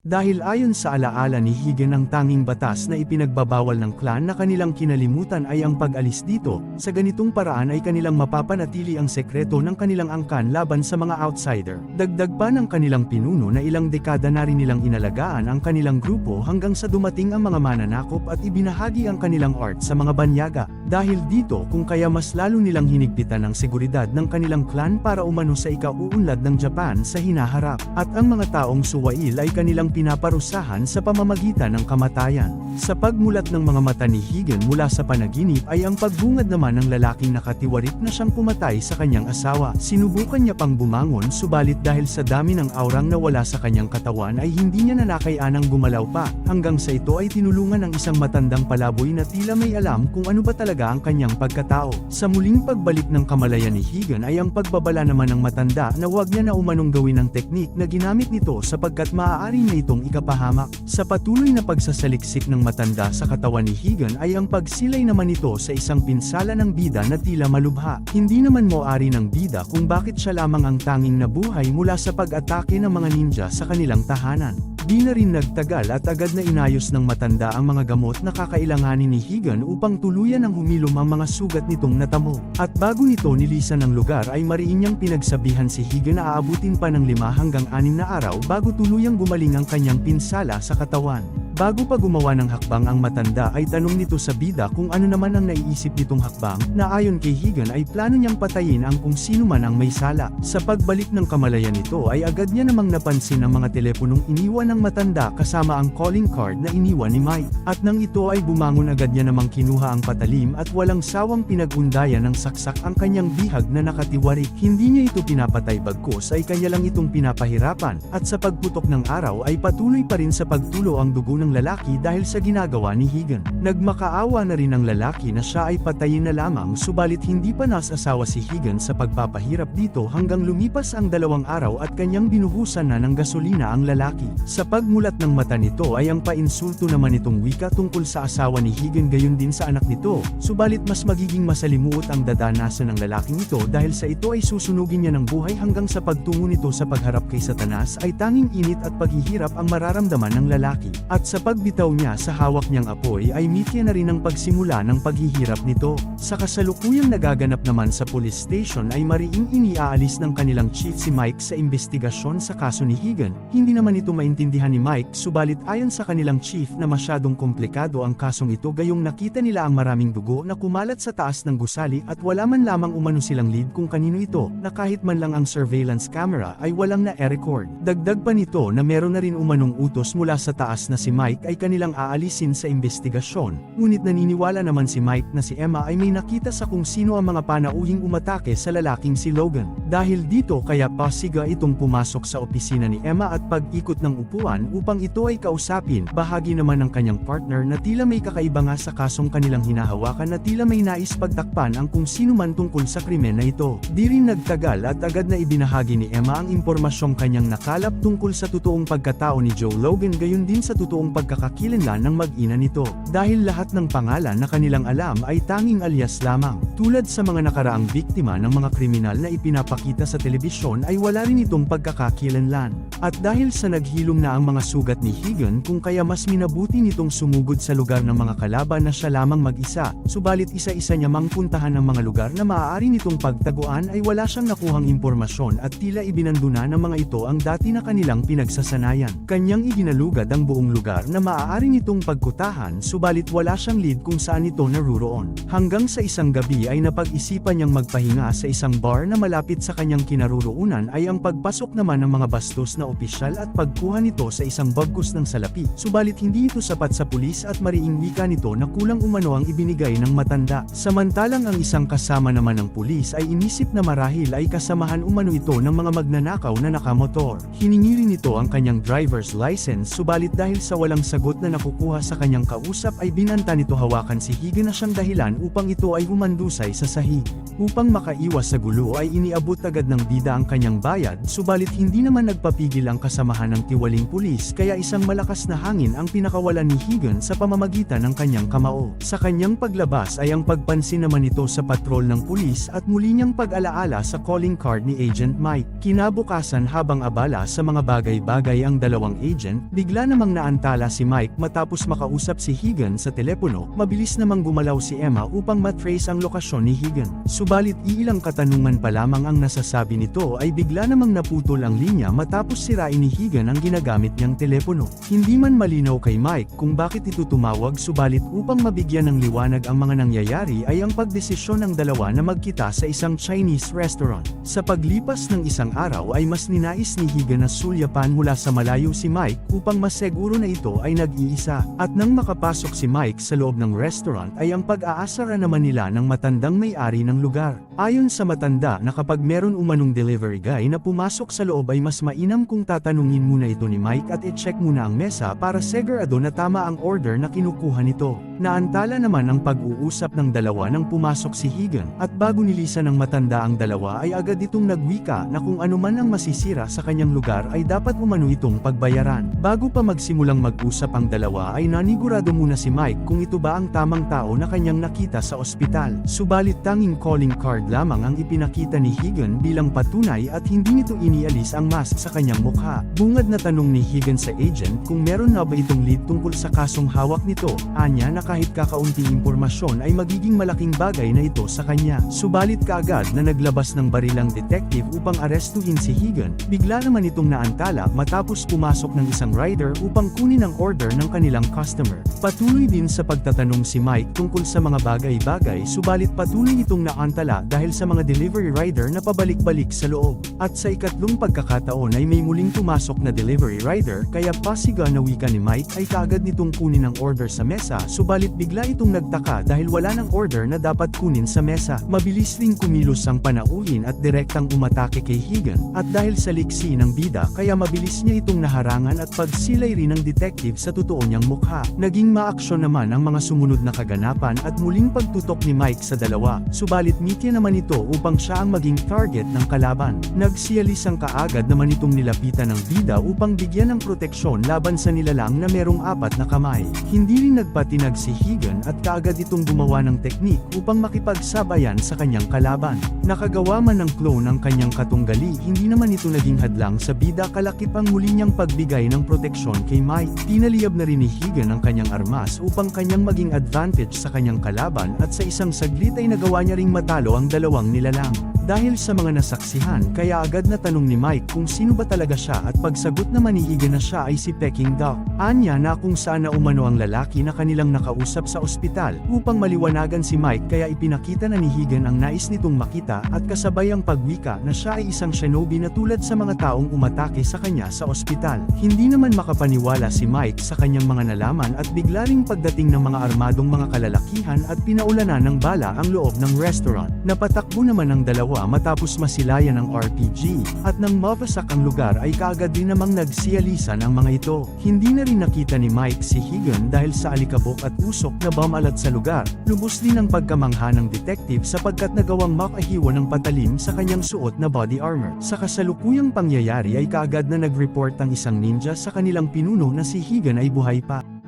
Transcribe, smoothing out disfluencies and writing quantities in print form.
Dahil ayon sa alaala ni Higan ang tanging batas na ipinagbabawal ng clan na kanilang kinalimutan ay ang pag-alis dito, sa ganitong paraan ay kanilang mapapanatili ang sekreto ng kanilang angkan laban sa mga outsider. Dagdag pa ng kanilang pinuno na ilang dekada na rin nilang inalagaan ang kanilang grupo hanggang sa dumating ang mga mananakop at ibinahagi ang kanilang art sa mga banyaga. Dahil dito kung kaya mas lalo nilang hinigpitan ang seguridad ng kanilang clan para umano sa ikauunlad ng Japan sa hinaharap. At ang mga taong suwail ay kanilang pinaparusahan sa pamamagitan ng kamatayan. Sa pagmulat ng mga mata ni Higan mula sa panaginip ay ang pagbungad naman ng lalaking nakatiwarik na siyang pumatay sa kanyang asawa. Sinubukan niya pang bumangon subalit dahil sa dami ng aurang nawala sa kanyang katawan ay hindi niya nanakayanang gumalaw pa, hanggang sa ito ay tinulungan ng isang matandang palaboy na tila may alam kung ano ba talaga ang kanyang pagkatao. Sa muling pagbalik ng kamalayan ni Higan ay ang pagbabala naman ng matanda na huwag niya na umanong gawin ng teknik na ginamit nito sapagkat maaari na itong ikapahamak. Sa patuloy na pagsasaliksik ng matanda sa katawan ni Higan ay ang pagsilay naman nito sa isang pinsala ng bida na tila malubha. Hindi naman moari ng bida kung bakit siya lamang ang tanging nabuhay mula sa pag-atake ng mga ninja sa kanilang tahanan. Di na rin nagtagal at agad na inayos ng matanda ang mga gamot na kakailanganin ni Higan upang tuluyan ng humilom ang mga sugat nitong natamo. At bago nito nilisan ng lugar ay mariin niyang pinagsabihan si Higan na aabutin pa ng 5 hanggang 6 na araw bago tuluyang gumaling ang kanyang pinsala sa katawan. Bago pa gumawa ng hakbang ang matanda ay tanong nito sa bida kung ano naman ang naiisip nitong hakbang, na ayon kay Higan ay plano niyang patayin ang kung sino man ang may sala. Sa pagbalik ng kamalayan nito ay agad niya namang napansin ang mga teleponong iniwan ng matanda kasama ang calling card na iniwan ni Mike. At nang ito ay bumangon agad niya namang kinuha ang patalim at walang sawang pinag-undayan ng saksak ang kanyang bihag na nakatiwarik. Hindi niya ito pinapatay bagkus ay kanya lang itong pinapahirapan, at sa pagputok ng araw ay patuloy pa rin sa pagtulo ang dugo ng lalaki dahil sa ginagawa ni Higan. Nagmakaawa na rin ang lalaki na siya ay patayin na lamang subalit hindi pa nasasawa si Higan sa pagpapahirap dito hanggang lumipas ang 2 araw at kanyang binuhusan na ng gasolina ang lalaki. Sa pagmulat ng mata nito ay ang painsulto naman itong wika tungkol sa asawa ni Higan gayon din sa anak nito, subalit mas magiging masalimuot ang dadanasan ng lalaking ito dahil sa ito ay susunugin niya ng buhay hanggang sa pagtungo nito sa pagharap kay Satanas ay tanging init at paghihirap ang mararamdaman ng lalaki. At sa pagbitaw niya sa hawak niyang apoy ay mitya na rin ang pagsimula ng paghihirap nito. Sa kasalukuyang nagaganap naman sa police station ay mariing iniaalis ng kanilang chief si Mike sa investigasyon sa kaso ni Higan. Hindi naman ito maintindihan ni Mike subalit ayon sa kanilang chief na masyadong komplikado ang kasong ito gayong nakita nila ang maraming dugo na kumalat sa taas ng gusali at wala man lamang umano silang lead kung kanino ito, na kahit man lang ang surveillance camera ay walang na-record. Dagdag pa nito na meron na rin umanong utos mula sa taas na si Mike ay kanilang aalisin sa investigasyon, ngunit naniniwala naman si Mike na si Emma ay may nakita sa kung sino ang mga panauhing umatake sa lalaking si Logan. Dahil dito kaya pasiga itong pumasok sa opisina ni Emma at pag-ikot ng upuan upang ito ay kausapin, bahagi naman ng kanyang partner na tila may kakaiba nga sa kasong kanilang hinahawakan na tila may nais pagtakpan ang kung sino man tungkol sa krimen na ito. Di rin nagtagal at agad na ibinahagi ni Emma ang impormasyong kanyang nakalap tungkol sa totoong pagkatao ni Joe Logan gayon din sa totoong pagkakakilanlan ng mag-ina nito, dahil lahat ng pangalan na kanilang alam ay tanging alias lamang. Tulad sa mga nakaraang biktima ng mga kriminal na ipinapakita sa telebisyon ay wala rin itong pagkakakilanlan. At dahil sa naghilom na ang mga sugat ni Higan kung kaya mas minabuti nitong sumugod sa lugar ng mga kalaban na siya lamang mag-isa, subalit isa-isa niya mang puntahan ang mga lugar na maaari nitong pagtaguan ay wala siyang nakuhang impormasyon at tila ibinanduna ng mga ito ang dati na kanilang pinagsasanayan. Kanyang idinalugad ang buong lugar na maaari nitong pagkutahan subalit wala siyang lead kung saan ito naruroon. Hanggang sa isang gabi ay napag-isipan niyang magpahinga sa isang bar na malapit sa kanyang kinaroroonan ay ang pagpasok naman ng mga bastos na opisyal at pagkuha nito sa isang bagkus ng salapi. Subalit hindi ito sapat sa pulis at mariing wika nito na kulang umano ang ibinigay ng matanda. Samantalang ang isang kasama naman ng pulis ay inisip na marahil ay kasamahan umano ito ng mga magnanakaw na nakamotor. Hiningi rin nito ang kanyang driver's license subalit dahil sa walang sagot na nakukuha sa kanyang kausap ay binanta nito hawakan si Higan na siyang dahilan upang ito ay humandusay sa sahig. Upang makaiwas sa gulo ay iniabot agad ng bida ang kanyang bayad, subalit hindi naman nagpapigil ang kasamahan ng tiwaling pulis kaya isang malakas na hangin ang pinakawalan ni Higan sa pamamagitan ng kanyang kamao. Sa kanyang paglabas ay ang pagpansin naman ito sa patrol ng pulis at muli niyang pag-alaala sa calling card ni Agent Mike. Kinabukasan habang abala sa mga bagay-bagay ang dalawang agent, bigla namang naantala si Mike matapos makausap si Higan sa telepono. Mabilis namang gumalaw si Emma upang matrace ang lokasyon ni Higan. Subalit iilang katanungan pa lamang ang nasasabi nito ay bigla namang naputol ang linya matapos sirain ni Higan ang ginagamit niyang telepono. Hindi man malinaw kay Mike kung bakit ito tumawag subalit upang mabigyan ng liwanag ang mga nangyayari ay ang pagdesisyon ng dalawa na magkita sa isang Chinese restaurant. Sa paglipas ng isang araw ay mas ninais ni Higan na sulyapan mula sa malayo si Mike upang masiguro na ito ay nag-iisa. At nang makapasok si Mike sa loob ng restaurant ay ang pag-aasara naman nila ng matandang may-ari ng lugar. Ayon sa matanda na kapag meron umanong delivery guy na pumasok sa loob ay mas mainam kung tatanungin muna ito ni Mike at i-check muna ang mesa para segurado na tama ang order na kinukuha nito. Naantala naman ang pag-uusap ng dalawa nang pumasok si Higan, at bago nilisan ng matanda ang dalawa ay agad itong nagwika na kung ano man ang masisira sa kanyang lugar ay dapat umano itong pagbayaran. Bago pa magsimulang mag-usap ang dalawa ay nanigurado muna si Mike kung ito ba ang tamang tao na kanyang nakita sa ospital. Subalit tanging calling card lamang ang ipinakita ni Higan bilang patunay at hindi nito inialis ang mask sa kanyang mukha. Bungad na tanong ni Higan sa agent kung meron na ba itong lead tungkol sa kasong hawak nito, anya na kahit kakaunting impormasyon ay magiging malaking bagay na ito sa kanya. Subalit kaagad na naglabas ng barilang detective upang arestuhin si Higan, bigla naman itong naantala matapos pumasok ng isang rider upang kunin ang order ng kanilang customer. Patuloy din sa pagtatanong si Mike tungkol sa mga bagay-bagay subalit patuloy itong naantala dahil sa mga delivery rider na pabalik-balik sa loob. At sa ikatlong pagkakataon ay may muling pumasok na delivery rider kaya pasiga na wika ni Mike ay kaagad nitong kunin ang order sa mesa subalit bigla itong nagtaka dahil wala ng order na dapat kunin sa mesa. Mabilis ring kumilos ang panauhin at direktang umatake kay Higan at dahil sa liksi ng bida kaya mabilis niya itong naharangan at pagsilay rin ng detective sa totoo niyang mukha. Naging maaksyon naman ang mga sumunod na kaganapan at muling pagtutok ni Mike sa dalawa, subalit mitya naman ito upang siya ang maging target ng kalaban. Nagsiyalisang kaagad naman itong nilapitan ng bida upang bigyan ng proteksyon laban sa nilalang na merong 4 na kamay. Hindi rin nagpatinag si Higan at kaagad itong gumawa ng teknik upang makipagsabayan sa kanyang kalaban. Nakagawa man ng clone ang kanyang katunggali, hindi naman ito naging hadlang sa bida kalakip ang muli niyang pagbigay ng proteksyon kay Mike. Pinaliyab na rin ni Higan ang kanyang armas upang kanyang maging advantage sa kanyang kalaban at sa isang saglit ay nagawa niya ring matalo ang dalawang nilalang. Dahil sa mga nasaksihan kaya agad na tanong ni Mike kung sino ba talaga siya at pagsagot naman ni Higan na siya ay si Peking Duck. Anya na kung saan na umano ang lalaki na kanilang nakausap sa ospital. Upang maliwanagan si Mike kaya ipinakita na ni Higan ang nais nitong makita at kasabay ang pagwika na siya ay isang shinobi na tulad sa mga taong umatake sa kanya sa ospital. Hindi naman makapaniwala si Mike sa kanyang mga nalaman at bigla ring pagdating ng mga armadong mga kalalakihan at pinaulanan ng bala ang loob ng restaurant. Napatakbo naman ang dalawa matapos masilayan ng RPG, at nang mapasak ang lugar ay kaagad din namang nagsiyalisan ang mga ito. Hindi na rin nakita ni Mike si Higan dahil sa alikabok at usok na bumalat sa lugar. Lubos din ang pagkamangha ng detective sapagkat nagawang makahiwa ng patalim sa kanyang suot na body armor. Sa kasalukuyang pangyayari ay kaagad na nag-report ang isang ninja sa kanilang pinuno na si Higan ay buhay pa.